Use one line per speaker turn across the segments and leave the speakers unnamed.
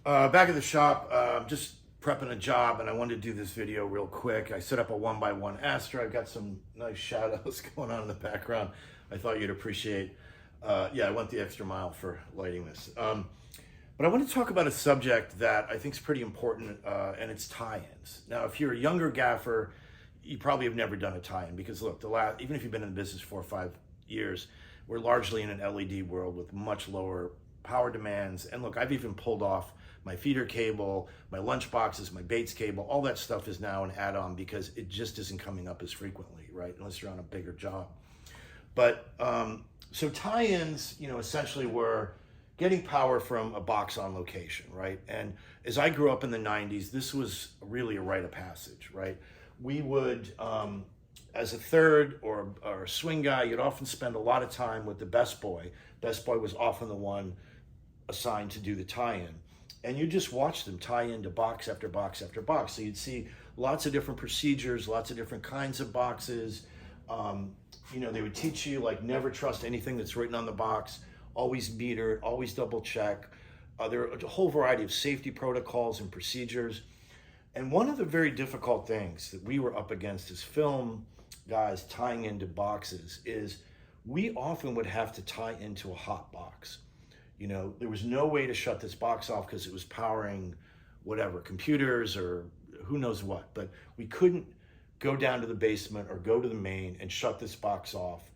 Back at the shop, just prepping a job, and I wanted to do this video real quick. I set up a 1x1 Astra. I've got some nice shadows going on in the background. I thought you'd appreciate. Yeah, I went the extra mile for lighting this. But I want to talk about a subject that I think is pretty important, and it's tie-ins. Now, if you're a younger gaffer, you probably have never done a tie-in because look, even if you've been in the business 4 or 5 years, we're largely in an LED world with much lower power demands. And look, I've even pulled off my feeder cable, my lunch boxes, my Bates cable. All that stuff is now an add-on because it just isn't coming up as frequently, right? Unless you're on a bigger job. But so tie-ins, essentially were getting power from a box on location, right? And as I grew up in the 90s, this was really a rite of passage, right? We would, as a third or a swing guy, you'd often spend a lot of time with the best boy. Best boy was often the one assigned to do the tie-in. And you just watch them tie into box after box after box. So you'd see lots of different procedures, lots of different kinds of boxes. They would teach you like never trust anything that's written on the box, always meter it, always double check. There are a whole variety of safety protocols and procedures. And one of the very difficult things that we were up against as film guys tying into boxes is we often would have to tie into a hot box. There was no way to shut this box off because it was powering whatever, computers or who knows what, but we couldn't go down to the basement or go to the main and shut this box off.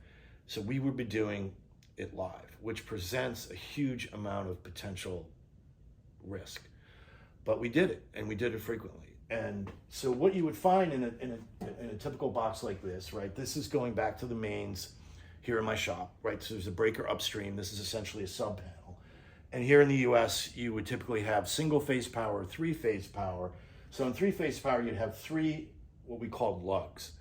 So we would be doing it live, which presents a huge amount of potential risk. But we did it, and we did it frequently. And so what you would find in a typical box like this, right? This is going back to the mains here in my shop, right? So there's a breaker upstream. This is essentially a sub panel. And here in the US, you would typically have single phase power, 3-phase power. So in 3-phase power, you'd have 3, what we called lugs.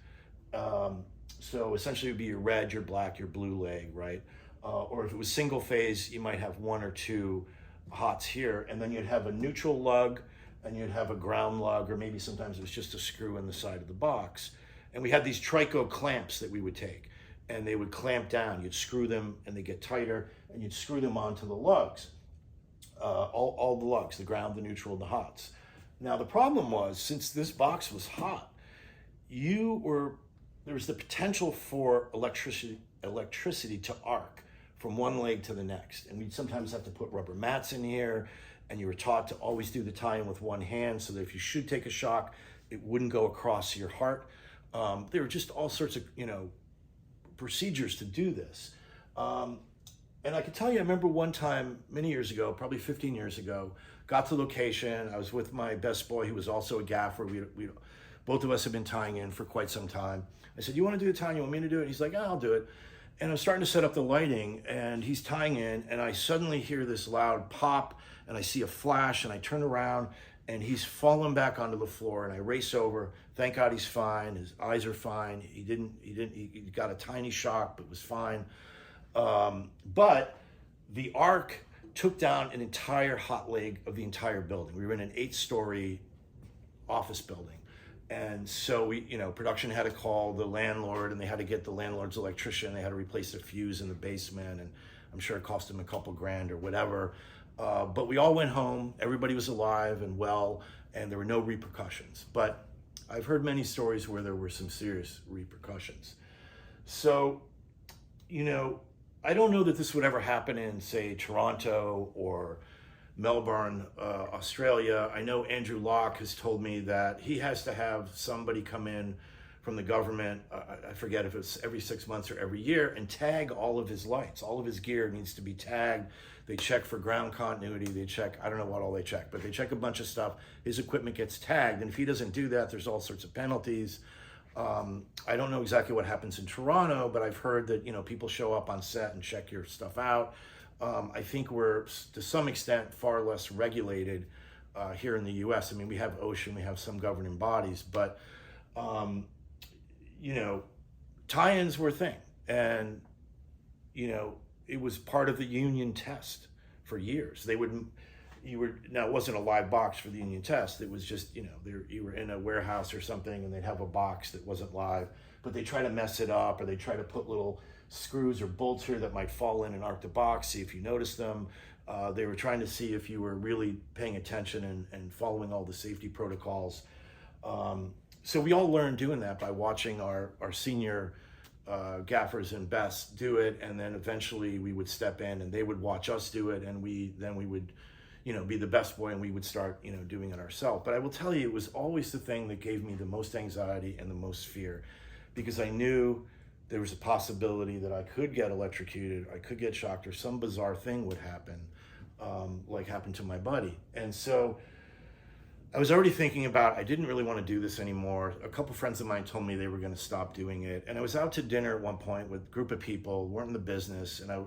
So essentially it would be your red, your black, your blue leg, right? Or if it was single phase, you might have 1 or 2 hots here, and then you'd have a neutral lug, and you'd have a ground lug, or maybe sometimes it was just a screw in the side of the box. And we had these trico clamps that we would take, and they would clamp down. You'd screw them, and they get tighter, and you'd screw them onto the lugs. All the lugs, the ground, the neutral, and the hots. Now the problem was, since this box was hot, there was the potential for electricity to arc from one leg to the next. And we'd sometimes have to put rubber mats in here, and you were taught to always do the tie-in with one hand so that if you should take a shock, it wouldn't go across your heart. There were just all sorts of, procedures to do this. And I can tell you, I remember one time many years ago, probably 15 years ago, got to location. I was with my best boy, who was also a gaffer. We both of us have been tying in for quite some time. I said, "You want to do the tie-in? You want me to do it?" He's like, "Yeah, I'll do it." And I'm starting to set up the lighting, and he's tying in, and I suddenly hear this loud pop, and I see a flash, and I turn around, and he's fallen back onto the floor, and I race over. Thank God he's fine. His eyes are fine. He got a tiny shock, but was fine. But the arc took down an entire hot leg of the entire building. We were in an 8-story office building. And so production had to call the landlord, and they had to get the landlord's electrician. They had to replace the fuse in the basement, and I'm sure it cost them a couple grand or whatever. But we all went home. Everybody was alive and well, and there were no repercussions. But I've heard many stories where there were some serious repercussions. So, I don't know that this would ever happen in, say, Toronto or Melbourne, Australia. I know Andrew Locke has told me that he has to have somebody come in from the government, I forget if it's every 6 months or every year, and tag all of his lights. All of his gear needs to be tagged. They check for ground continuity. They check, I don't know what all they check, but they check a bunch of stuff. His equipment gets tagged, and if he doesn't do that, there's all sorts of penalties. I don't know exactly what happens in Toronto, but I've heard that, people show up on set and check your stuff out. I think we're, to some extent, far less regulated here in the US. I mean, we have OSHA, we have some governing bodies, but, tie-ins were a thing. And, it was part of the union test for years. Now it wasn't a live box for the union test. It was just, you were in a warehouse or something, and they'd have a box that wasn't live, but they try to mess it up, or they try to put little screws or bolts here that might fall in and arc the box, see if you notice them. They were trying to see if you were really paying attention and following all the safety protocols. So we all learned doing that by watching our senior gaffers and best do it, and then eventually we would step in and they would watch us do it, and we would, be the best boy, and we would start, doing it ourselves. But I will tell you, it was always the thing that gave me the most anxiety and the most fear, because I knew there was a possibility that I could get electrocuted, I could get shocked, or some bizarre thing would happen, like happened to my buddy. And so I was already thinking about, I didn't really want to do this anymore. A couple friends of mine told me they were going to stop doing it. And I was out to dinner at one point with a group of people, weren't in the business, and I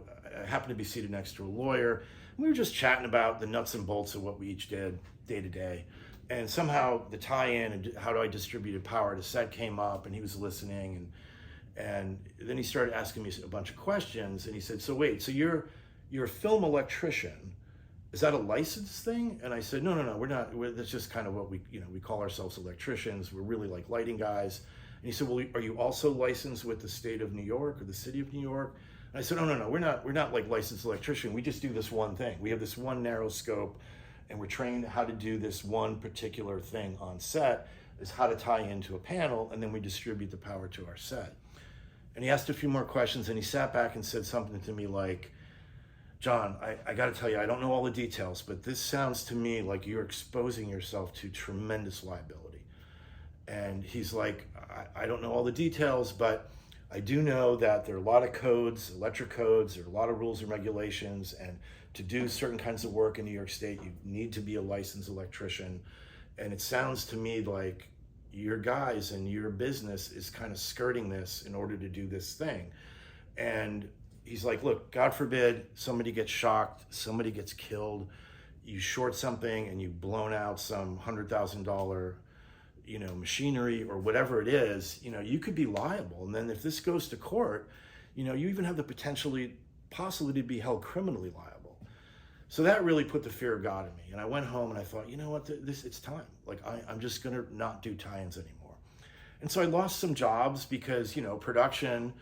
happened to be seated next to a lawyer. We were just chatting about the nuts and bolts of what we each did day to day. And somehow the tie-in and how do I distribute power to set came up, and he was listening, and then he started asking me a bunch of questions, and he said, so wait, so you're a film electrician. Is that a license thing? And I said, no, we're not. That's just kind of what we call ourselves electricians. We're really like lighting guys. And he said, well, are you also licensed with the state of New York or the city of New York? And I said, no, we're not like licensed electrician. We just do this one thing. We have this one narrow scope, and we're trained how to do this one particular thing on set, is how to tie into a panel, and then we distribute the power to our set. And he asked a few more questions, and he sat back and said something to me like, John, I got to tell you, I don't know all the details, but this sounds to me like you're exposing yourself to tremendous liability. And he's like, I don't know all the details, but I do know that there are a lot of codes, electric codes, there are a lot of rules and regulations, and to do certain kinds of work in New York State, you need to be a licensed electrician. And it sounds to me like your guys and your business is kind of skirting this in order to do this thing. And he's like, look, God forbid somebody gets shocked, somebody gets killed, you short something and you've blown out some $100,000, machinery or whatever it is, you could be liable. And then if this goes to court, you even have the possibly to be held criminally liable. So that really put the fear of God in me. And I went home and I thought, you know what, it's time. Like I'm just gonna not do tie-ins anymore. And so I lost some jobs because, production,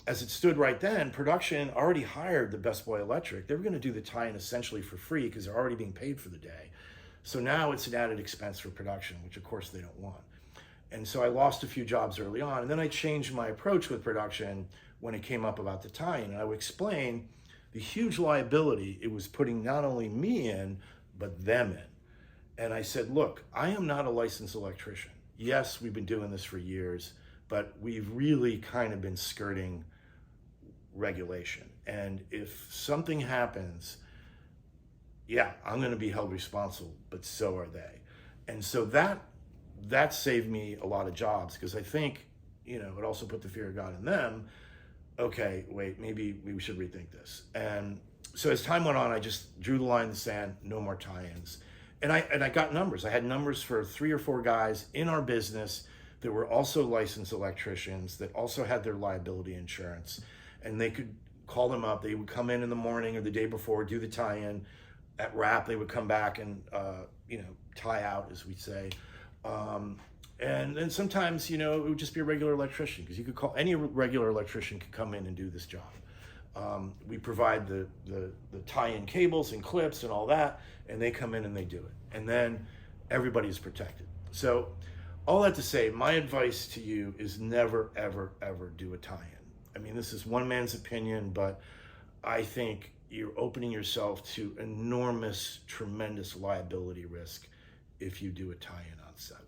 as it stood right then, production already hired the Best Boy Electric. They were going to do the tie-in essentially for free because they're already being paid for the day. So now it's an added expense for production, which of course they don't want. And so I lost a few jobs early on. And then I changed my approach with production when it came up about the tie-in. And I would explain the huge liability it was putting not only me in, but them in. And I said, look, I am not a licensed electrician. Yes, we've been doing this for years, but we've really kind of been skirting regulation. And if something happens, I'm going to be held responsible, but so are they. And so that saved me a lot of jobs, because I think, it also put the fear of God in them. Okay, wait, maybe we should rethink this. And so as time went on, I just drew the line in the sand, no more tie-ins. And I got numbers. I had numbers for 3 or 4 guys in our business that were also licensed electricians that also had their liability insurance. And they could call them up. They would come in the morning or the day before, do the tie-in. At wrap, they would come back and, tie out, as we say. And then sometimes, it would just be a regular electrician, because you could call any regular electrician could come in and do this job. We provide the tie-in cables and clips and all that, and they come in and they do it. And then everybody's protected. So all that to say, my advice to you is never, ever, ever do a tie-in. I mean, this is one man's opinion, but I think you're opening yourself to enormous, tremendous liability risk if you do a tie-in on set.